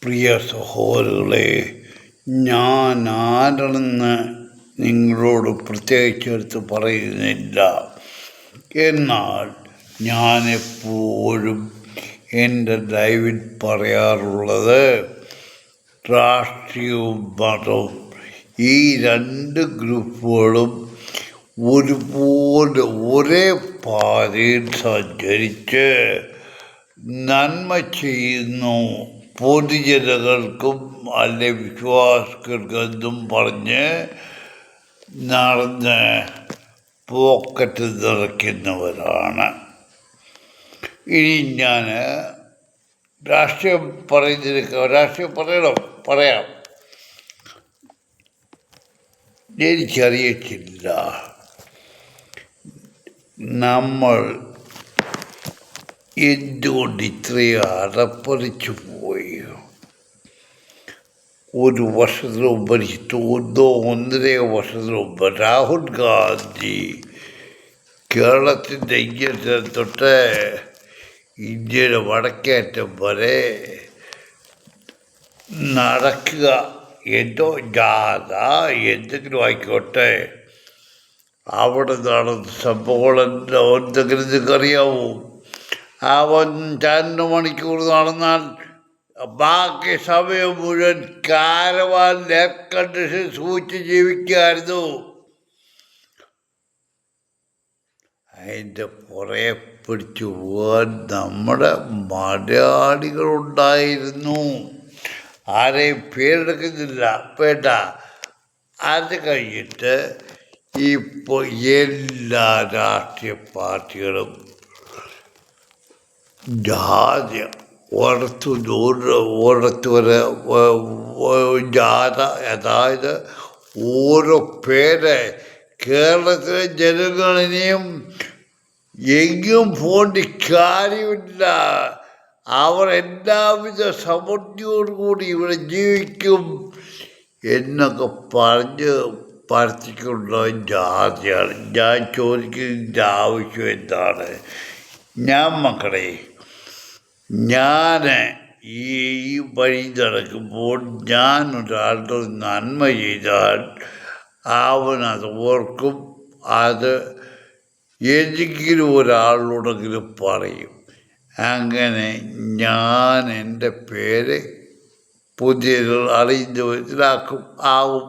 പ്രിയ സഹോദരങ്ങളെ, ഞാൻ ആരാണെന്ന് നിങ്ങളോട് പ്രത്യേകിച്ചെടുത്ത് പറയുന്നില്ല. എന്നാൽ ഞാനെപ്പോഴും എൻ്റെ ലൈവിൽ പറയാറുള്ളത് രാഷ്ട്രീയവും മതവും ഈ രണ്ട് ഗ്രൂപ്പുകളും ഒരുപോലെ ഒരേ പാതയിൽ സഞ്ചരിച്ച് നന്മ ചെയ്യുന്നു, പൊതുജനങ്ങൾക്കും അല്ലെ വിശ്വാസികൾക്കെന്നും പറഞ്ഞ് നടന്ന് പോക്കറ്റ് നിറയ്ക്കുന്നവരാണ്. ഇനി ഞാൻ രാഷ്ട്രീയം പറയാം. എനിക്കറിയത്തില്ല നമ്മൾ എന്തുകൊണ്ട് ഇത്രയും അടപ്പറിച്ചു പോയി. ഒരു വർഷത്തിന് മുമ്പ് എനിക്ക് തോന്നുന്നു, 1.5 വർഷത്തിന് മുമ്പ് രാഹുൽ ഗാന്ധി കേരളത്തിൻ്റെ ഇങ്ങേറ്റം തൊട്ട് ഇന്ത്യയുടെ വടക്കേറ്റം വരെ നടക്കുക, എന്തോ ജാഥ എന്തെങ്കിലും ആയിക്കോട്ടെ, അവിടെ നടന്ന സംഭവങ്ങളെല്ലാം എന്തെങ്കിലും നിങ്ങൾക്കറിയാവോ? 2 മണിക്കൂർ നടന്നാൽ ബാക്കി സമയം മുഴുവൻ കാരവാൻ എയർ കണ്ടീഷൻ സൂക്ഷിച്ച് ജീവിക്കുകയായിരുന്നു. അതിൻ്റെ പുറകെ പിടിച്ചു പോകാൻ നമ്മുടെ മലയാളികളുണ്ടായിരുന്നു. ആരെയും പേരെടുക്കുന്നില്ല, വേണ്ട. അത് കഴിഞ്ഞിട്ട് ഇപ്പോൾ എല്ലാ രാഷ്ട്രീയ പാർട്ടികളും ജാതി ഒരിടത്ത് വരെ ജാഥ, അതായത് ഓരോ പേര് കേരളത്തിലെ ജനങ്ങളിനെയും എങ്ങും പോണ്ടി കാര്യമില്ല, അവർ എല്ലാവിധ സമൃദ്ധിയോടുകൂടി ഇവിടെ ജീവിക്കും എന്നൊക്കെ പറഞ്ഞ് പരത്തിക്കൊണ്ട ജാതിയാണ്. ഞാൻ ചോദിക്കുന്നതിൻ്റെ ആവശ്യം എന്താണ്? മക്കളെ, ഞാൻ ഈ വഴി നടക്കുമ്പോൾ ഞാൻ ഒരാളുടെ നന്മ ചെയ്താൽ അവനത് ഓർക്കും, അത് ഏതെങ്കിലും ഒരാളോടെങ്കിലും പറയും. അങ്ങനെ ഞാൻ എൻ്റെ പേര് പുതിയ അറിയുന്നവരിലാക്കും ആവും.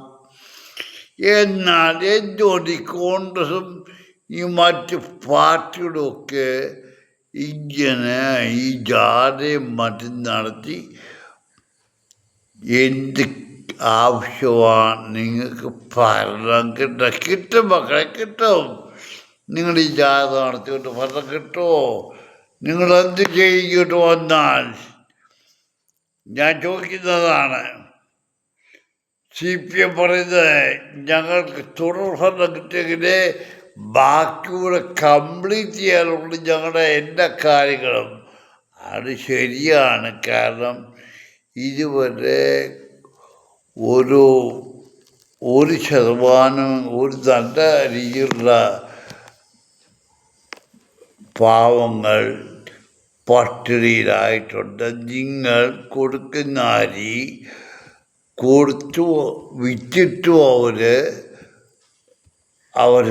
എന്നാൽ എന്തുകൊണ്ട് ഈ കോൺഗ്രസും ഈ മറ്റ് പാർട്ടികളുമൊക്കെ ഇങ്ങനെ ഈ ജാഥയും മറ്റും നടത്തി എന്ത് ആവശ്യമാണ്? നിങ്ങൾക്ക് ഭരണം കിട്ടും മക്കളെ, കിട്ടും. നിങ്ങൾ ഈ ജാഥ നടത്തിക്കൊണ്ട് ഭരണം കിട്ടുമോ? നിങ്ങളെന്ത് ചെയ്യിട്ട് വന്നാൽ? ഞാൻ ചോദിക്കുന്നതാണ്. CPM പറയുന്നത് ഞങ്ങൾക്ക് തുടർ ഭരണം കിട്ടിയെങ്കിലേ ബാക്കിയൂടെ കംപ്ലീറ്റ് ചെയ്യാനുള്ള ഞങ്ങളുടെ എല്ലാ കാര്യങ്ങളും. അത് ശരിയാണ്. കാരണം ഇതുവരെ ഒരു 1% ഒരു നല്ല രീതിയിലുള്ള പാവങ്ങൾ പട്ടിണിയിലായിട്ടുണ്ട്. നിങ്ങൾ കൊടുക്കുന്ന അരി വിറ്റിട്ടും അവർ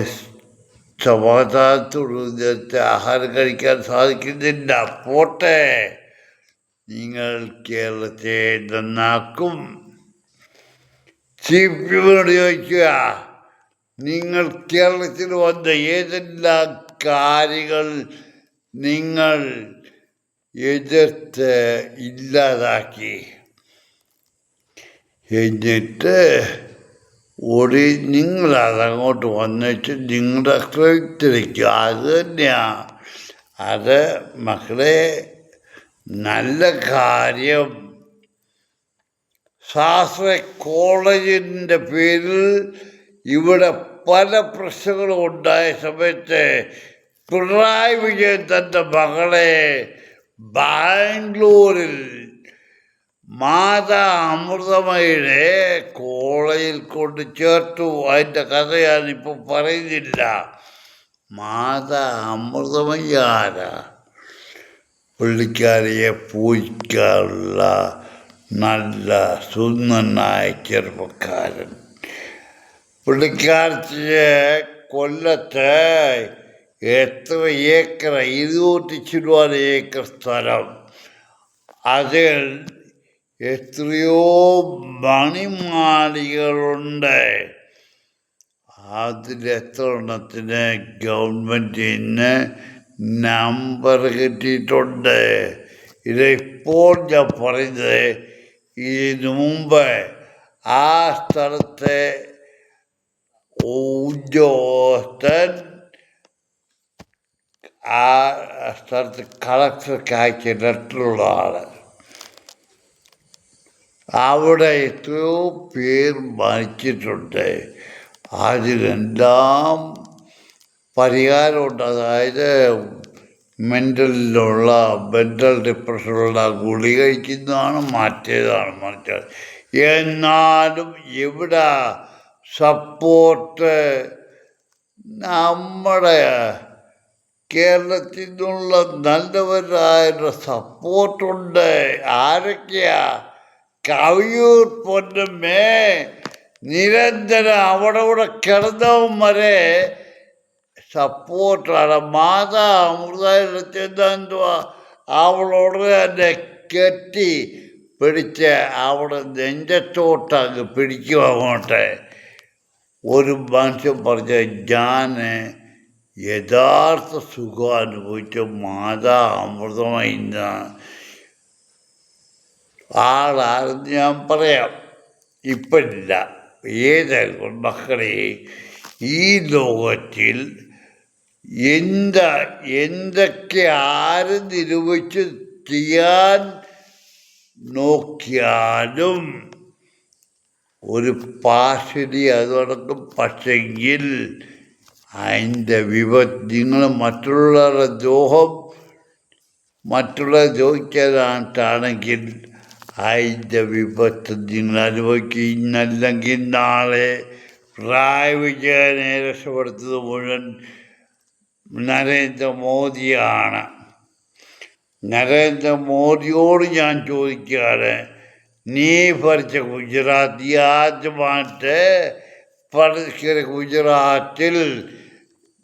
സമാധാനത്തോട് ആഹാരം കഴിക്കാൻ സാധിക്കുന്നില്ല. പോട്ടെ, നിങ്ങൾ കേരളത്തെ നന്നാക്കും. CPMനോട് ചോദിക്കുക, നിങ്ങൾ കേരളത്തിൽ വന്ന ഏതെല്ലാം കാര്യങ്ങൾ നിങ്ങൾ എതിർത്ത് ഇല്ലാതാക്കി, എന്നിട്ട് നിങ്ങളതങ്ങോട്ട് വന്നിട്ട് നിങ്ങളുടെ ആക്രമിച്ചിരിക്കുക. അത് തന്നെയാണ്. അത് മക്കളെ നല്ല കാര്യം. ശാസ്ത്ര കോളേജിൻ്റെ പേരിൽ ഇവിടെ പല പ്രശ്നങ്ങളും ഉണ്ടായ സമയത്ത് പിണറായി വിജയൻ തൻ്റെ മകളെ ബാംഗ്ലൂരിൽ മാതാ അമൃതമയുടെ കോളേജിൽ കൊണ്ട് ചേർത്തു. അതിൻ്റെ കഥ ഞാനിപ്പോൾ പറയുന്നില്ല. മാതാ അമൃതമയ്യ ആരാ? പുള്ളിക്കാരിയെ പൂജിക്കാനുള്ള നല്ല സുന്ദരനായ ചെറുപ്പക്കാരൻ. പുള്ളിക്കാരത്തിൻ്റെ കൊല്ലത്ത് എത്ര ഏക്കർ, 240 ഏക്കർ സ്ഥലം. അതിൽ എത്രയോ മണിമാളികളുണ്ട്. അതിലെത്ര എണ്ണത്തിന് ഗവൺമെൻറ്റിൽ നിന്ന് നമ്പർ കിട്ടിയിട്ടുണ്ട്. ഇതിപ്പോൾ ഞാൻ പറയുന്നത്, ഇതിനു മുമ്പ് ആ സ്ഥലത്തെ ഉദ്യോഗസ്ഥൻ ആ സ്ഥലത്ത് കളക്ടർക്ക് അയച്ച ലെറ്ററുള്ള ആള്. അവിടെ എത്രയോ പേർ മരിച്ചിട്ടുണ്ട്. അതിനെല്ലാം പരിഹാരമുണ്ട്. അതായത് മെൻ്റൽ ഡിപ്രഷനുള്ള ഗുളി കഴിക്കുന്നതാണ്, മറ്റേതാണ് മറിച്ചത്. എന്നാലും ഇവിടെ സപ്പോർട്ട് നമ്മുടെ കേരളത്തിൽ നിന്നുള്ള നല്ലവരായ സപ്പോർട്ടുണ്ട്. ആരൊക്കെയാ? കവിയൂർ പൊന്നമ്മേ നിരന്തരം അവിടെ കിടന്നവൻ വരെ സപ്പോർട്ടാണ്. മാതാ അമൃതന്തുവാ അവളോട് തന്നെ കെട്ടി പിടിച്ച് അവിടെ നെഞ്ചത്തോട്ടങ്ങ് പിടിക്കുക. അങ്ങോട്ട് ഒരു മനുഷ്യൻ പറഞ്ഞ, ഞാൻ യഥാർത്ഥ സുഖം അനുഭവിച്ച മാതാ അമൃതമായി ആളാരെന്ന് ഞാൻ പറയാം. ഇപ്പില്ല. ഏതായാലും മക്കളെ, ഈ ലോകത്തിൽ എന്തൊക്കെ ആര് നിരൂപിച്ച് ചെയ്യാൻ നോക്കിയാലും ഒരു പാർശ്വതി അത് നടക്കും. പക്ഷെങ്കിൽ അതിൻ്റെ നിങ്ങൾ മറ്റുള്ളവരുടെ ദ്രോഹിക്കാനായിട്ടാണെങ്കിൽ അതിൻ്റെ വിപത്ത് നിങ്ങൾ അനുഭവിക്കും. ഇന്നല്ലെങ്കിൽ നാളെ പിണറായി വിജയനെ രക്ഷപ്പെടുത്തത് മുഴുവൻ നരേന്ദ്രമോദിയാണ്. നരേന്ദ്രമോദിയോട് ഞാൻ ചോദിക്കുകയാണ്, നീ ഭരിച്ച ഗുജറാത്ത്, ആദ്യമായിട്ട്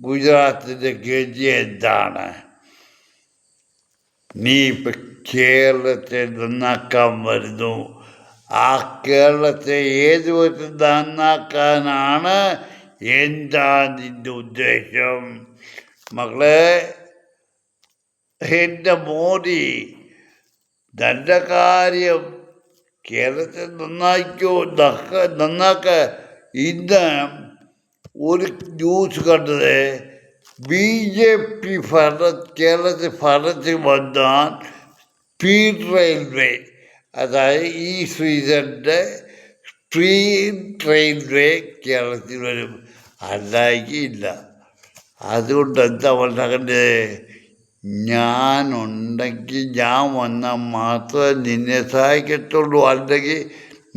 ഗുജറാത്തിൻ്റെ ഗതി എന്താണ്? നീ ഇപ്പം കേരളത്തെ നന്നാക്കാൻ വരുന്നു. ആ കേരളത്തെ ഏത് വിധത്തിൽ നന്നാക്കാനാണ്? എന്താ നിൻ്റെ ഉദ്ദേശം? മക്കളെ, എൻ്റെ മോദി നല്ല കാര്യം, കേരളത്തെ നന്നാക്ക. ഇന്ന് ഒരു ന്യൂസ് കണ്ടത്, BJP കേരളത്തിൽ ഭരണത്തിൽ വന്നാൽ സ്പീഡ് റെയിൽവേ, അതായത് ഈ ശ്രീധരൻ്റെ സ്പീഡ് റെയിൽവേ കേരളത്തിൽ വരും. അല്ലായില്ല. അതുകൊണ്ട് എന്താ പറഞ്ഞത്? ഞാനുണ്ടെങ്കിൽ, ഞാൻ വന്നാൽ മാത്രമേ നിന്നെ സഹായിക്കത്തുള്ളൂ. അല്ലെങ്കിൽ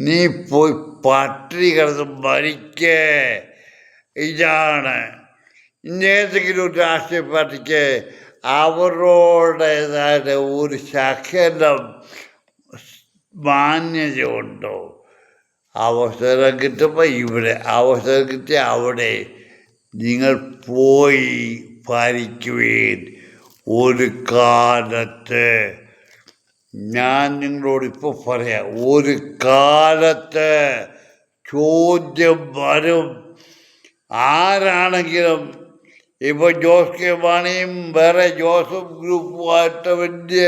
നീ പോയി പട്ടിണി കിടന്ന് മരിക്കേ. ഇതാണ് ഏതെങ്കിലും രാഷ്ട്രീയ പാർട്ടിക്ക് അവരുടേതായ ഒരു ശകലം മാന്യതയുണ്ടോ? അവസരം കിട്ടുമ്പോൾ അവസരം കിട്ടിയ അവിടെ നിങ്ങൾ പോയി ഭരിക്കുവേൻ. ഒരു കാലത്ത്, ഞാൻ നിങ്ങളോട് ഇപ്പോൾ പറയാം, ഒരു കാലത്ത് ചോദ്യം വരും. ആരാണെങ്കിലും ഇപ്പോൾ ജോസ് കെ മാണിയും വേറെ ജോസഫ് ഗ്രൂപ്പുമായിട്ട് വലിയ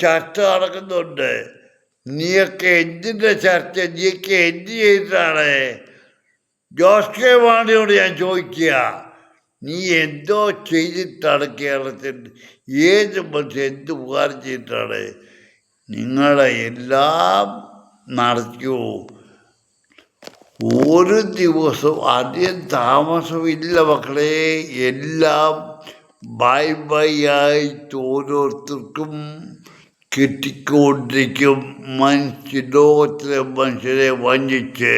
ചർച്ച നടക്കുന്നുണ്ട്. നീയൊക്കെ എന്തിൻ്റെ ചർച്ച? നീയൊക്കെ എന്ത് ചെയ്തിട്ടാണ്? ജോസ് കെ മാണിയോട് ഞാൻ ചോദിക്കുക, നീ എന്തോ ചെയ്തിട്ടാണ് കേരളത്തിൽ? ഏത് മനുഷ്യൻ എന്ത് ഉപകാരം ചെയ്തിട്ടാണ്? നിങ്ങളെ എല്ലാം നടത്തിയോ? ഒരു ദിവസം അധികം താമസമില്ല മക്കളെ. എല്ലാം ബൈ ആയിട്ട് ഓരോരുത്തർക്കും കിട്ടിക്കൊണ്ടിരിക്കും. ലോകത്തിലെ മനുഷ്യരെ വഞ്ചിച്ച്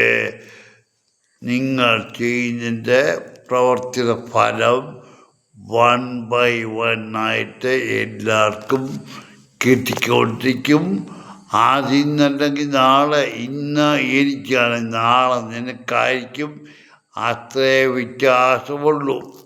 നിങ്ങൾ ചെയ്യുന്നതിൻ്റെ പ്രവർത്തിയുടെ ഫലം 1 by 1 ആയിട്ട് എല്ലാവർക്കും കിട്ടിക്കൊണ്ടിരിക്കും. അതിന്നല്ലെങ്കിൽ നാളെ ഇന്ന് എനിക്കാണ് നാളെ നിനക്കായിരിക്കും. അത്രേ വ്യത്യാസമുള്ളൂ.